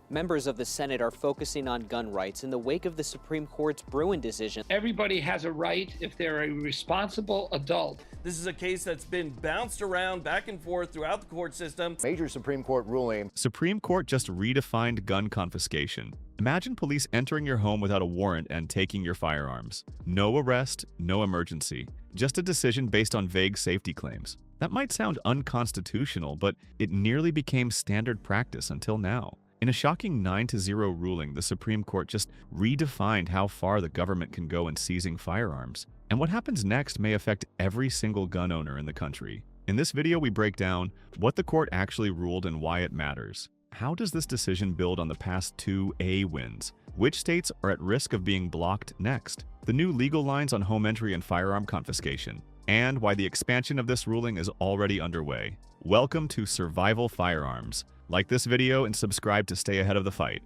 Members of the Senate are focusing on gun rights in the wake of the Supreme Court's Bruin decision. Everybody has a right if they're a responsible adult. This is a case that's been bounced around back and forth throughout the court system. Major Supreme Court ruling. Supreme Court just redefined gun confiscation. Imagine police entering your home without a warrant and taking your firearms. No arrest, no emergency. Just a decision based on vague safety claims. That might sound unconstitutional, but it nearly became standard practice until now. In a shocking 9-0 ruling, the Supreme Court just redefined how far the government can go in seizing firearms. And what happens next may affect every single gun owner in the country. In this video, we break down what the court actually ruled and why it matters. How does this decision build on the past 2 A wins? Which states are at risk of being blocked next? The new legal lines on home entry and firearm confiscation, and why the expansion of this ruling is already underway. Welcome to Survival Firearms. Like this video and subscribe to stay ahead of the fight.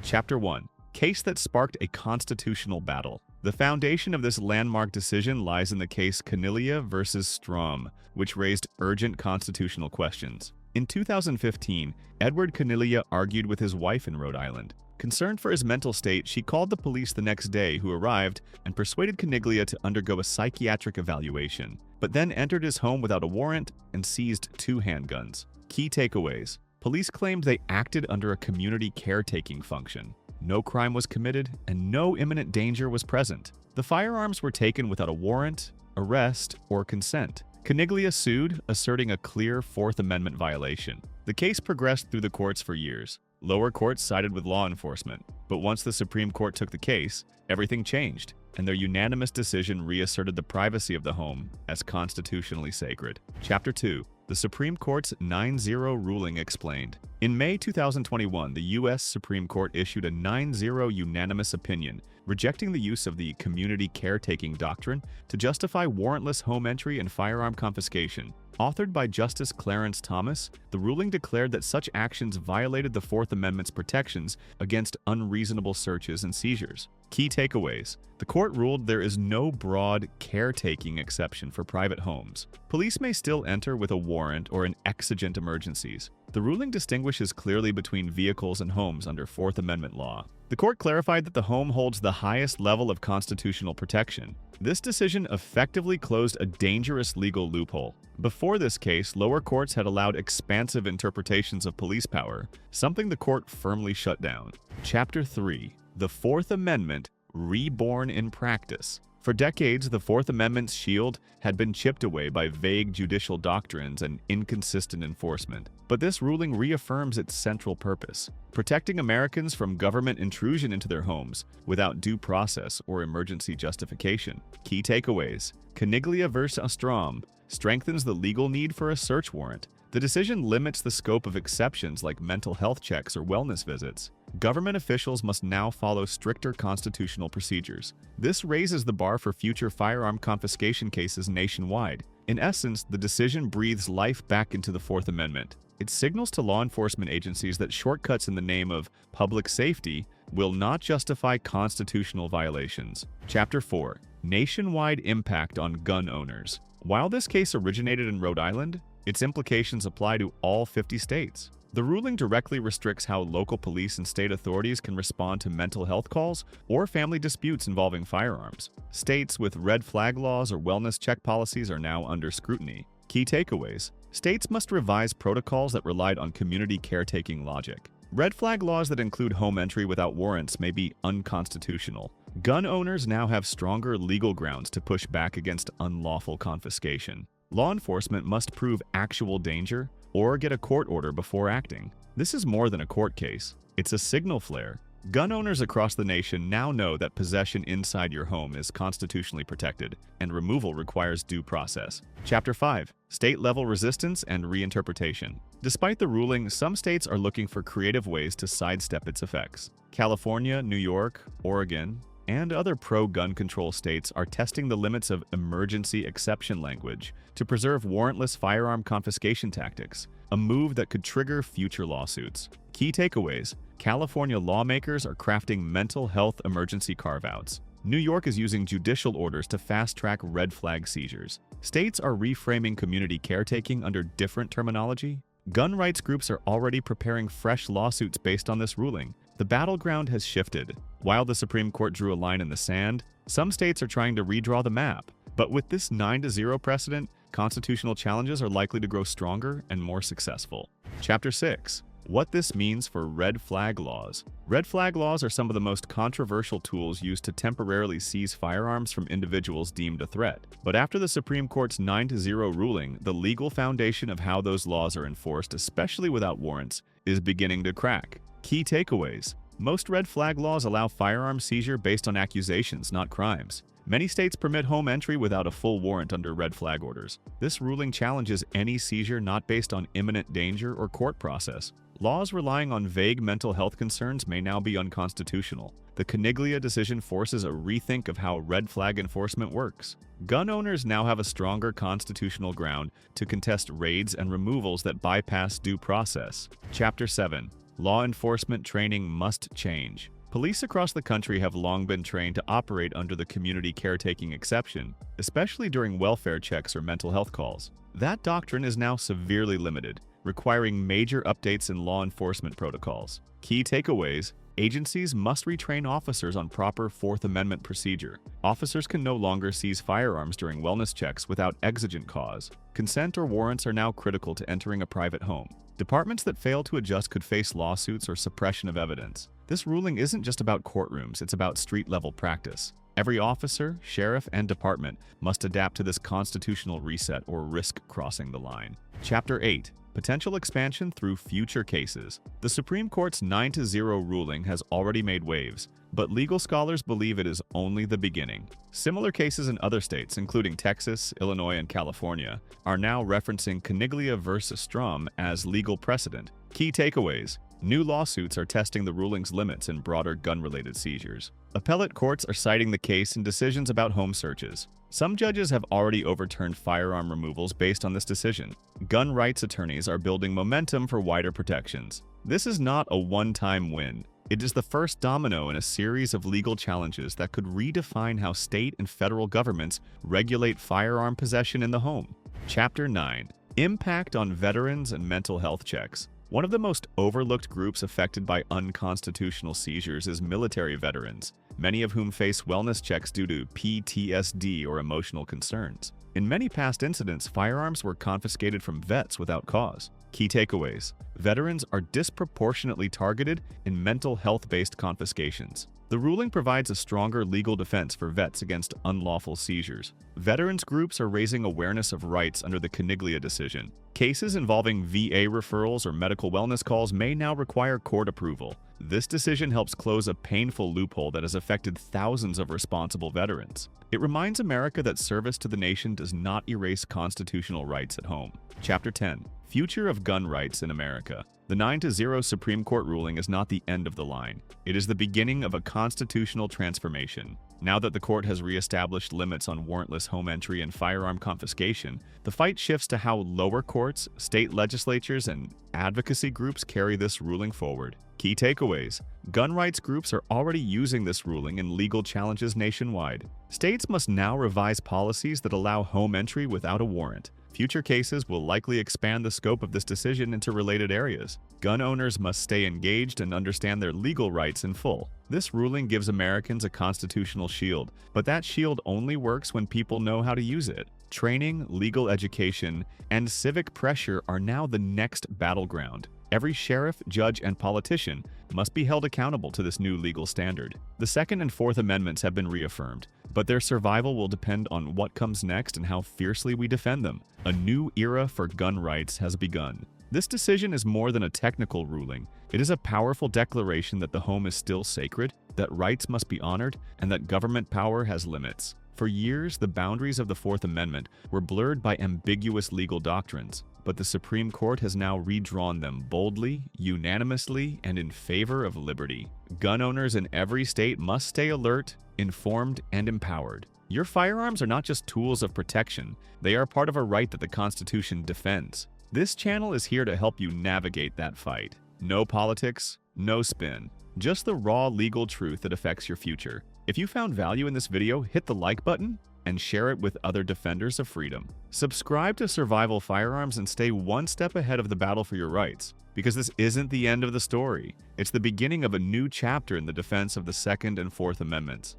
Chapter 1. Case that sparked a constitutional battle. The foundation of this landmark decision lies in the case Caniglia versus Strom, which raised urgent constitutional questions. In 2015, Edward Caniglia argued with his wife in Rhode Island. Concerned for his mental state, she called the police the next day, who arrived and persuaded Caniglia to undergo a psychiatric evaluation, but then entered his home without a warrant and seized 2 handguns. Key takeaways. Police claimed they acted under a community caretaking function. No crime was committed, and no imminent danger was present. The firearms were taken without a warrant, arrest, or consent. Caniglia sued, asserting a clear Fourth Amendment violation. The case progressed through the courts for years. Lower courts sided with law enforcement, but once the Supreme Court took the case, everything changed, and their unanimous decision reasserted the privacy of the home as constitutionally sacred. Chapter 2. The Supreme Court's 9-0 ruling explained. In May 2021, the U.S. Supreme Court issued a 9-0 unanimous opinion, rejecting the use of the community caretaking doctrine to justify warrantless home entry and firearm confiscation. Authored by Justice Clarence Thomas, the ruling declared that such actions violated the Fourth Amendment's protections against unreasonable searches and seizures. Key takeaways. The court ruled there is no broad caretaking exception for private homes. Police may still enter with a warrant or in exigent emergencies. The ruling distinguishes clearly between vehicles and homes under Fourth Amendment law. The court clarified that the home holds the highest level of constitutional protection. This decision effectively closed a dangerous legal loophole. Before this case, lower courts had allowed expansive interpretations of police power, something the court firmly shut down. Chapter 3. The Fourth Amendment, Reborn in Practice. For decades, the Fourth Amendment's shield had been chipped away by vague judicial doctrines and inconsistent enforcement. But this ruling reaffirms its central purpose: protecting Americans from government intrusion into their homes without due process or emergency justification. Key takeaways. Caniglia versus Strom strengthens the legal need for a search warrant. The decision limits the scope of exceptions like mental health checks or wellness visits. Government officials must now follow stricter constitutional procedures. This raises the bar for future firearm confiscation cases nationwide. In essence, the decision breathes life back into the Fourth Amendment. It signals to law enforcement agencies that shortcuts in the name of public safety will not justify constitutional violations. Chapter 4. Nationwide impact on gun owners. While this case originated in Rhode Island, its implications apply to all 50 states. The ruling directly restricts how local police and state authorities can respond to mental health calls or family disputes involving firearms. States with red flag laws or wellness check policies are now under scrutiny. Key takeaways. States must revise protocols that relied on community caretaking logic. Red flag laws that include home entry without warrants may be unconstitutional. Gun owners now have stronger legal grounds to push back against unlawful confiscation. Law enforcement must prove actual danger or get a court order before acting. This is more than a court case. It's a signal flare. Gun owners across the nation now know that possession inside your home is constitutionally protected, and removal requires due process. Chapter 5. State-level resistance and reinterpretation. Despite the ruling, some states are looking for creative ways to sidestep its effects. California, New York, Oregon, and other pro-gun control states are testing the limits of emergency exception language to preserve warrantless firearm confiscation tactics, a move that could trigger future lawsuits. Key takeaways. California lawmakers are crafting mental health emergency carve-outs. New York is using judicial orders to fast-track red flag seizures. States are reframing community caretaking under different terminology. Gun rights groups are already preparing fresh lawsuits based on this ruling. The battleground has shifted. While the Supreme Court drew a line in the sand, some states are trying to redraw the map. But with this 9-0 precedent, constitutional challenges are likely to grow stronger and more successful. Chapter 6. What this means for red flag laws. Red flag laws are some of the most controversial tools used to temporarily seize firearms from individuals deemed a threat. But after the Supreme Court's 9-0 ruling, the legal foundation of how those laws are enforced, especially without warrants, is beginning to crack. Key takeaways. Most red flag laws allow firearm seizure based on accusations, not crimes. Many states permit home entry without a full warrant under red flag orders. This ruling challenges any seizure not based on imminent danger or court process. Laws relying on vague mental health concerns may now be unconstitutional. The Caniglia decision forces a rethink of how red flag enforcement works. Gun owners now have a stronger constitutional ground to contest raids and removals that bypass due process. Chapter 7. Law enforcement training must change. Police across the country have long been trained to operate under the community caretaking exception, especially during welfare checks or mental health calls. That doctrine is now severely limited, requiring major updates in law enforcement protocols. Key takeaways: agencies must retrain officers on proper Fourth Amendment procedure. Officers can no longer seize firearms during wellness checks without exigent cause. Consent or warrants are now critical to entering a private home. Departments that fail to adjust could face lawsuits or suppression of evidence. This ruling isn't just about courtrooms, it's about street-level practice. Every officer, sheriff, and department must adapt to this constitutional reset or risk crossing the line. Chapter 8. Potential expansion through future cases. The Supreme Court's 9-0 ruling has already made waves, but legal scholars believe it is only the beginning. Similar cases in other states, including Texas, Illinois, and California, are now referencing Caniglia versus Strom as legal precedent. Key takeaways: new lawsuits are testing the ruling's limits in broader gun-related seizures. Appellate courts are citing the case in decisions about home searches. Some judges have already overturned firearm removals based on this decision. Gun rights attorneys are building momentum for wider protections. This is not a one-time win. It is the first domino in a series of legal challenges that could redefine how state and federal governments regulate firearm possession in the home. Chapter 9. Impact on veterans and mental health checks. One of the most overlooked groups affected by unconstitutional seizures is military veterans, many of whom face wellness checks due to PTSD or emotional concerns. In many past incidents, firearms were confiscated from vets without cause. Key takeaways: veterans are disproportionately targeted in mental health-based confiscations. The ruling provides a stronger legal defense for vets against unlawful seizures. Veterans groups are raising awareness of rights under the Caniglia decision. Cases involving VA referrals or medical wellness calls may now require court approval. This decision helps close a painful loophole that has affected thousands of responsible veterans. It reminds America that service to the nation does not erase constitutional rights at home. Chapter 10. Future of gun rights in America. The 9-0 Supreme Court ruling is not the end of the line. It is the beginning of a constitutional transformation. Now that the court has reestablished limits on warrantless home entry and firearm confiscation, the fight shifts to how lower courts, state legislatures, and advocacy groups carry this ruling forward. Key takeaways: gun rights groups are already using this ruling in legal challenges nationwide. States must now revise policies that allow home entry without a warrant. Future cases will likely expand the scope of this decision into related areas. Gun owners must stay engaged and understand their legal rights in full. This ruling gives Americans a constitutional shield, but that shield only works when people know how to use it. Training, legal education, and civic pressure are now the next battleground. Every sheriff, judge, and politician must be held accountable to this new legal standard. The Second and Fourth Amendments have been reaffirmed, but their survival will depend on what comes next and how fiercely we defend them. A new era for gun rights has begun. This decision is more than a technical ruling. It is a powerful declaration that the home is still sacred, that rights must be honored, and that government power has limits. For years, the boundaries of the Fourth Amendment were blurred by ambiguous legal doctrines, but the Supreme Court has now redrawn them boldly, unanimously, and in favor of liberty. Gun owners in every state must stay alert, informed, and empowered. Your firearms are not just tools of protection, they are part of a right that the Constitution defends. This channel is here to help you navigate that fight. No politics, no spin, just the raw legal truth that affects your future. If you found value in this video, hit the like button and share it with other defenders of freedom. Subscribe to Survival Firearms and stay one step ahead of the battle for your rights, because this isn't the end of the story. It's the beginning of a new chapter in the defense of the Second and Fourth Amendments.